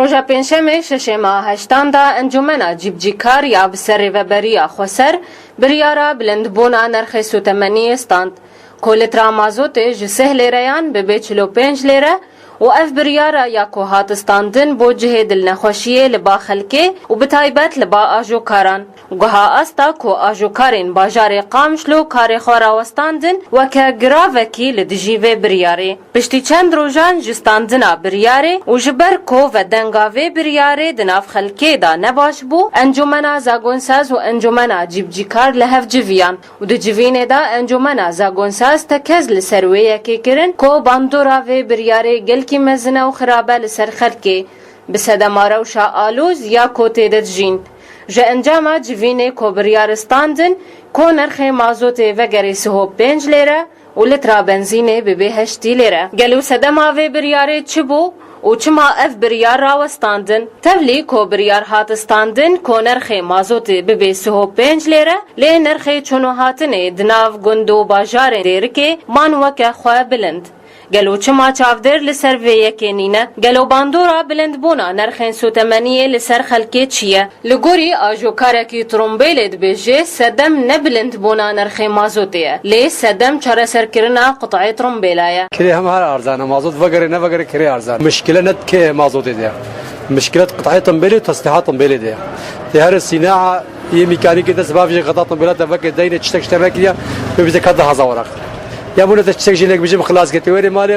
روژا پنجشنبه ششم هشتم دا انجمن جیبجیکار یا بسر وبریا خسر بریارا بلندبونا نرخ سوتمنی استاند که لیترا مازوت جسه لیریان به 45 لیره و اف بریارا یا که هات استاندن بو جه دل نخوشیه لبا خلکه و بتایبت لبا آجو کاران گوها استا که آجو کارین باجار قامشلو کار خورا وستاندن و که گراوکی لدجیوه بریاره پشتی چند روژان جستاندنا بریاره و جبر که و دنگاوه بریاره دناف خلکه دا نباش بو انجمنا زاگونساز و انجمنا جیبجیکار لحف جویان و دو جوینه دا انجمنا زاگونساز تکز لسروه یکی کرن که باندورا و بریاره گل کی مزنه و خرابه لسر خلکه بسدماره و شا آلوز یا کوته دجین جه انجام جوینه که بریارستاندن که نرخ مازوت وگری 35 لیره و لترا بنزینه به 8 لیره گلو سدما و بریاره چه بو و چما اف بریار راوستاندن تبلی که بریار هاتستاندن که نرخ مازوت به 35 لیره لی نرخ چونو هاتنه دناو گندو باجار دیرکه مانوکه خواه بلند گلو چما چافدر لسر ویه کنینه گلو باندورا بلند بونا نرخین سوتمنیه لسر خلکه چیه لگوری آجو کارکی ترومبیلید بیجه سدم نبلند بونا نرخ مازوتیه لی سدم چاره سر کرنا قطعی ترومبیلایه کری هم هر ارزانه مازوت وگره نه وگره کری ارزان مشکله ند که مازوتی ده مشكلة قطعية طنبيلي وتصليحات طنبيلي دي هر الصناعة هي ميكانيكية تسبب في قطع طنبيلات تفكر دينة تشتك اشتراكية بيزك هذا هزورق يا بونا تشتك جينك بيجي خلاص كتواري مالي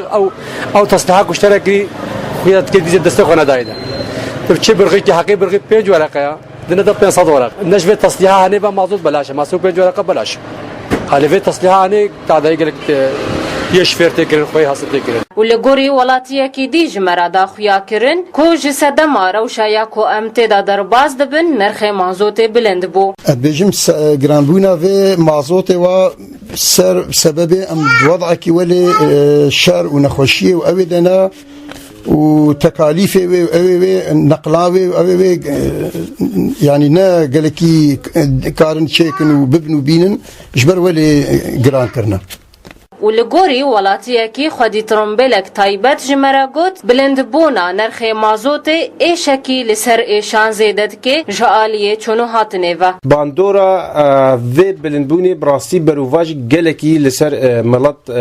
أو تصليحات اشتراكي خيات كديزة دستخونا دايدا تبتشي برغي حقي برغي بينج ورقة دنا ده 500 ورق نشفة تصليحها هني بمعزوز بلاش ما سو بينج ورقة بلاش هالي في تصليحها هني تعدي قالك يشفر تكرن خوي حاصل تكرن ولگوری ولاتیه کی دیج مرادا خویا کرن کو جسد مارو شایا کو امتدا درباز دبن نرخ مازوت بلند بو بيجم جرانبونا في مازوت و سبب ام وضع كي ولي شر ونخوشيه وابدنا وتكاليف نقلاوي يعني نا قالكي كارن شيكن وببنو بينن جبر ولي جران كرنا ولگوری ولاتیه کی خودی ترومبیلک تایبت جمره گوت بلند بونا نرخ مازوت ایشکی لسر ایشان زیدد که جعالیه چونو هاتنه و باندورا و بلند بونی براستی بروواج گلکی لسر ملت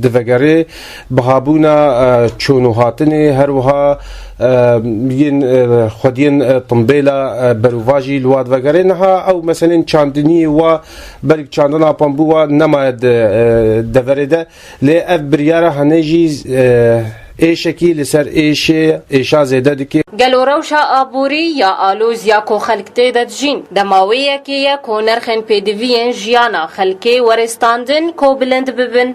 دفگره بهابونا چونو هاتنه هر وها ين خدين طنبيلا بروواجي الواد وغيرها او مثلا چاندني و برك چاندنا بامبوا نما دفرده لاف برياره هنجي ایشکی لسر ایشا زیده دکی گلو روشا آبوری یا آلوز یا کو خلکته داد جین دماویه که یا کو نرخن پیدوین جیانا خلکه ورستاندن کو بلند ببن